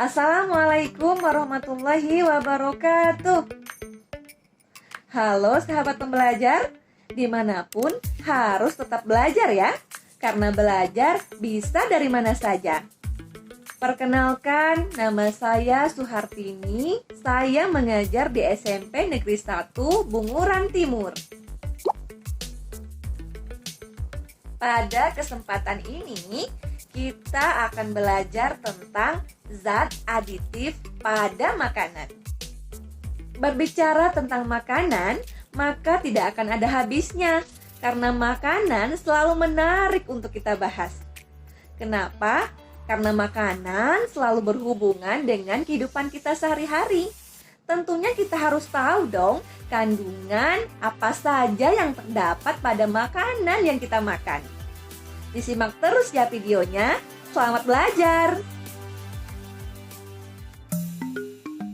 Assalamualaikum warahmatullahi wabarakatuh. Halo sahabat pembelajar, dimanapun harus tetap belajar ya, karena belajar bisa dari mana saja. Perkenalkan, nama saya Suhartini, saya mengajar di SMP Negeri 1 Bunguran Timur. Pada kesempatan ini, kita akan belajar tentang zat aditif pada makanan. Berbicara tentang makanan, maka tidak akan ada habisnya, karena makanan selalu menarik untuk kita bahas. Kenapa? Karena makanan selalu berhubungan dengan kehidupan kita sehari-hari. Tentunya kita harus tahu dong, kandungan apa saja yang terdapat pada makanan yang kita makan. Disimak terus ya videonya. Selamat belajar!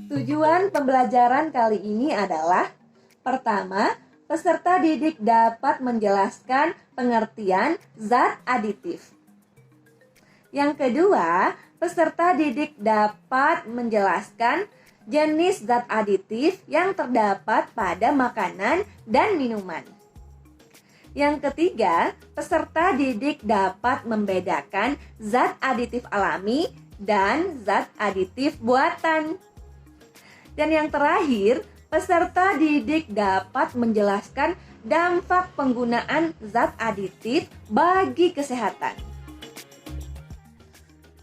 Tujuan pembelajaran kali ini adalah: pertama, peserta didik dapat menjelaskan pengertian zat aditif. Yang kedua, peserta didik dapat menjelaskan jenis zat aditif yang terdapat pada makanan dan minuman. Yang ketiga, peserta didik dapat membedakan zat aditif alami dan zat aditif buatan. Dan yang terakhir, peserta didik dapat menjelaskan dampak penggunaan zat aditif bagi kesehatan.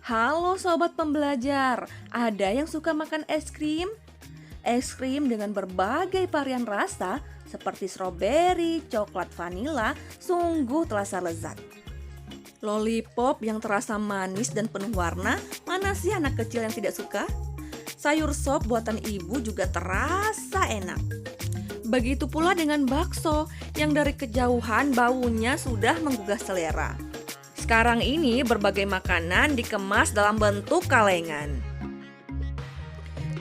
Halo sobat pembelajar, ada yang suka makan es krim? Es krim dengan berbagai varian rasa seperti stroberi, coklat vanila, sungguh terasa lezat. Lollipop yang terasa manis dan penuh warna, mana sih anak kecil yang tidak suka? Sayur sop buatan ibu juga terasa enak. Begitu pula dengan bakso yang dari kejauhan baunya sudah menggugah selera. Sekarang ini berbagai makanan dikemas dalam bentuk kalengan.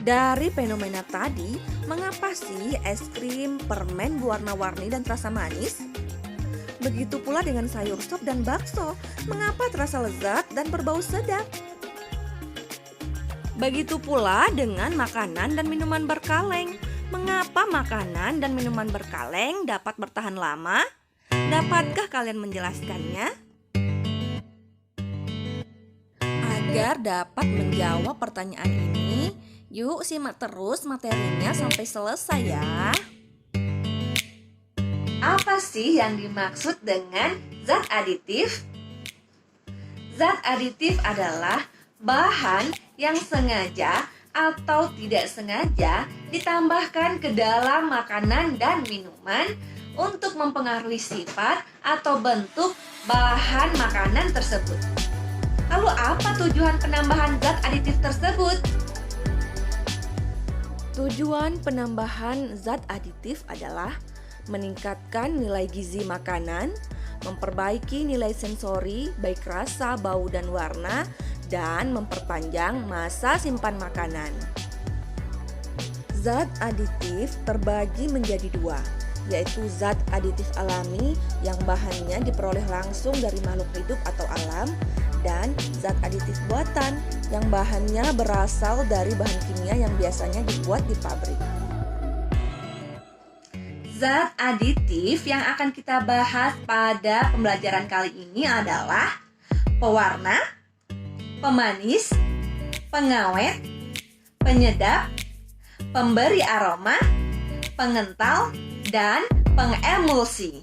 Dari fenomena tadi, mengapa sih es krim, permen berwarna-warni dan terasa manis? Begitu pula dengan sayur sop dan bakso, mengapa terasa lezat dan berbau sedap? Begitu pula dengan makanan dan minuman berkaleng. Mengapa makanan dan minuman berkaleng dapat bertahan lama? Dapatkah kalian menjelaskannya? Agar dapat menjawab pertanyaan ini, yuk simak terus materinya sampai selesai ya. Apa sih yang dimaksud dengan zat aditif? Zat aditif adalah bahan yang sengaja atau tidak sengaja ditambahkan ke dalam makanan dan minuman untuk mempengaruhi sifat atau bentuk bahan makanan tersebut. Lalu apa tujuan penambahan zat aditif tersebut? Tujuan penambahan zat aditif adalah meningkatkan nilai gizi makanan, memperbaiki nilai sensori baik rasa, bau, dan warna, dan memperpanjang masa simpan makanan. Zat aditif terbagi menjadi dua, yaitu zat aditif alami yang bahannya diperoleh langsung dari makhluk hidup atau alam, dan zat aditif buatan yang bahannya berasal dari bahan kimia yang biasanya dibuat di pabrik. Zat aditif yang akan kita bahas pada pembelajaran kali ini adalah pewarna, pemanis, pengawet, penyedap, pemberi aroma, pengental, dan pengemulsi.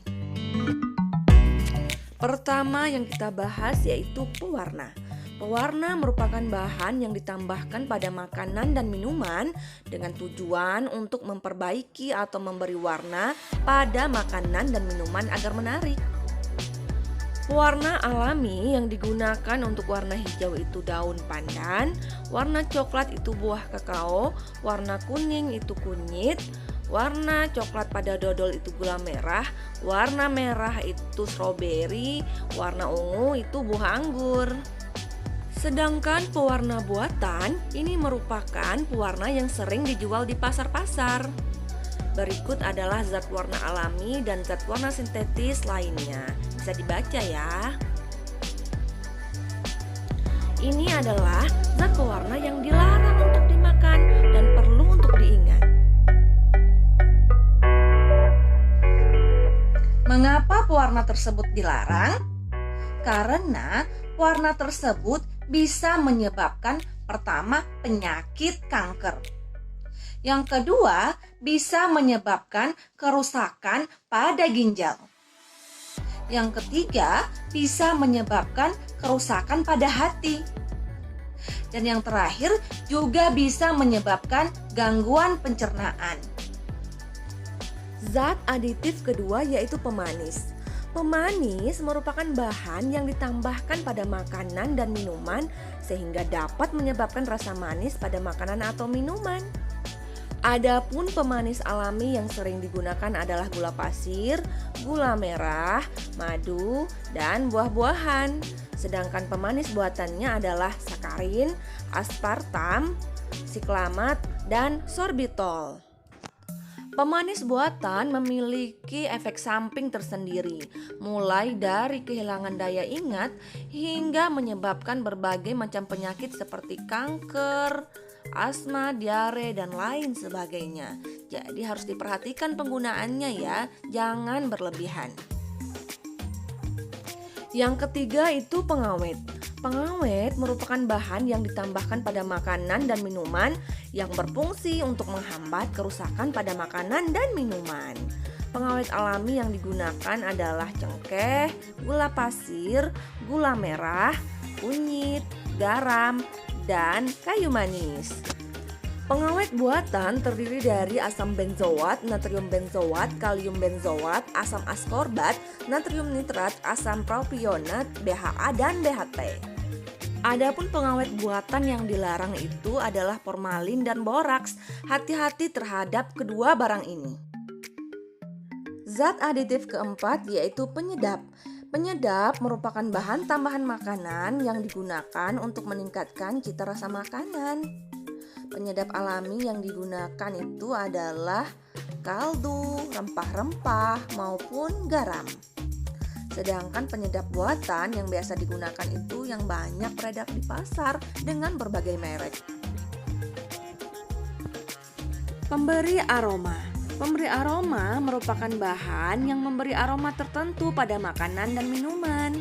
Pertama yang kita bahas yaitu pewarna. Pewarna merupakan bahan yang ditambahkan pada makanan dan minuman dengan tujuan untuk memperbaiki atau memberi warna pada makanan dan minuman agar menarik. Pewarna alami yang digunakan untuk warna hijau itu daun pandan, warna coklat itu buah kakao, warna kuning itu kunyit, warna coklat pada dodol itu gula merah, warna merah itu stroberi, warna ungu itu buah anggur. Sedangkan pewarna buatan ini merupakan pewarna yang sering dijual di pasar-pasar. Berikut adalah zat warna alami dan zat warna sintetis lainnya. Bisa dibaca ya. Ini adalah zat pewarna yang dilarang untuk dimakan dan perlu untuk diingat. Mengapa pewarna tersebut dilarang? Karena pewarna tersebut bisa menyebabkan pertama penyakit kanker. Yang kedua, bisa menyebabkan kerusakan pada ginjal. Yang ketiga, bisa menyebabkan kerusakan pada hati. Dan yang terakhir, juga bisa menyebabkan gangguan pencernaan. Zat aditif kedua yaitu pemanis. Pemanis merupakan bahan yang ditambahkan pada makanan dan minuman sehingga dapat menyebabkan rasa manis pada makanan atau minuman. Adapun pemanis alami yang sering digunakan adalah gula pasir, gula merah, madu, dan buah-buahan. Sedangkan pemanis buatannya adalah sakarin, aspartam, siklamat, dan sorbitol. Pemanis buatan memiliki efek samping tersendiri, mulai dari kehilangan daya ingat hingga menyebabkan berbagai macam penyakit seperti kanker, asma, diare, dan lain sebagainya. Jadi harus diperhatikan penggunaannya ya, jangan berlebihan. Yang ketiga itu pengawet. Pengawet merupakan bahan yang ditambahkan pada makanan dan minuman yang berfungsi untuk menghambat kerusakan pada makanan dan minuman. Pengawet alami yang digunakan adalah cengkeh, gula pasir, gula merah, kunyit, garam, dan kayu manis. Pengawet buatan terdiri dari asam benzoat, natrium benzoat, kalium benzoat, asam askorbat, natrium nitrat, asam propionat, BHA, dan BHT. Adapun pengawet buatan yang dilarang itu adalah formalin dan boraks. Hati-hati terhadap kedua barang ini. Zat aditif keempat yaitu penyedap. Penyedap merupakan bahan tambahan makanan yang digunakan untuk meningkatkan cita rasa makanan. Penyedap alami yang digunakan itu adalah kaldu, rempah-rempah, maupun garam. Sedangkan penyedap buatan yang biasa digunakan itu yang banyak beredar di pasar dengan berbagai merek. Pemberi aroma. Pemberi aroma merupakan bahan yang memberi aroma tertentu pada makanan dan minuman.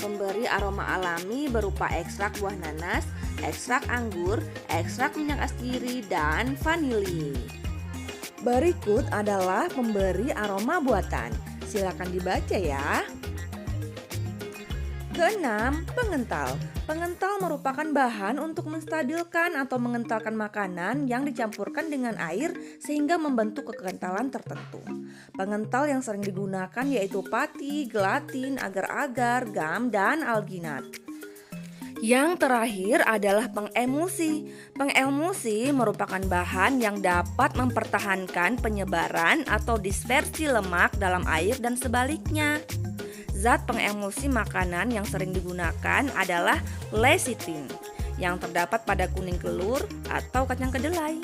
Pemberi aroma alami berupa ekstrak buah nanas, ekstrak anggur, ekstrak minyak astiri, dan vanili. Berikut adalah pemberi aroma buatan. Silakan dibaca ya. Keenam, pengental. Pengental merupakan bahan untuk menstabilkan atau mengentalkan makanan yang dicampurkan dengan air sehingga membentuk kekentalan tertentu. Pengental yang sering digunakan yaitu pati, gelatin, agar-agar, gam, dan alginat. Yang terakhir adalah pengemulsi. Pengemulsi merupakan bahan yang dapat mempertahankan penyebaran atau dispersi lemak dalam air dan sebaliknya. Zat pengemulsi makanan yang sering digunakan adalah lecithin yang terdapat pada kuning telur atau kacang kedelai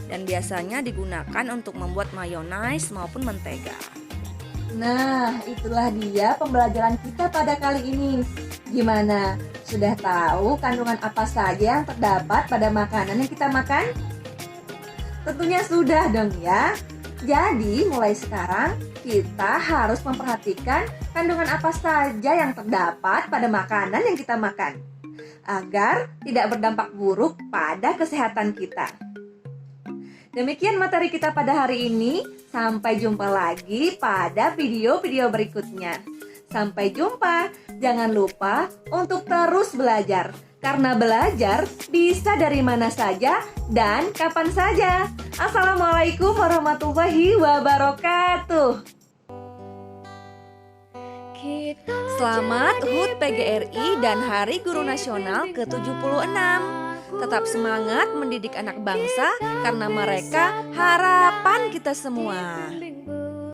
dan biasanya digunakan untuk membuat mayonaise maupun mentega. Nah, itulah dia pembelajaran kita pada kali ini. Gimana? Sudah tahu kandungan apa saja yang terdapat pada makanan yang kita makan? Tentunya sudah dong ya. Jadi mulai sekarang kita harus memperhatikan kandungan apa saja yang terdapat pada makanan yang kita makan agar tidak berdampak buruk pada kesehatan kita. Demikian materi kita pada hari ini. Sampai jumpa lagi pada video-video berikutnya. Sampai jumpa. Jangan lupa untuk terus belajar. Karena belajar bisa dari mana saja dan kapan saja. Assalamualaikum warahmatullahi wabarakatuh. Selamat HUT PGRI dan Hari Guru Nasional ke-76. Tetap semangat mendidik anak bangsa karena mereka harapan kita semua.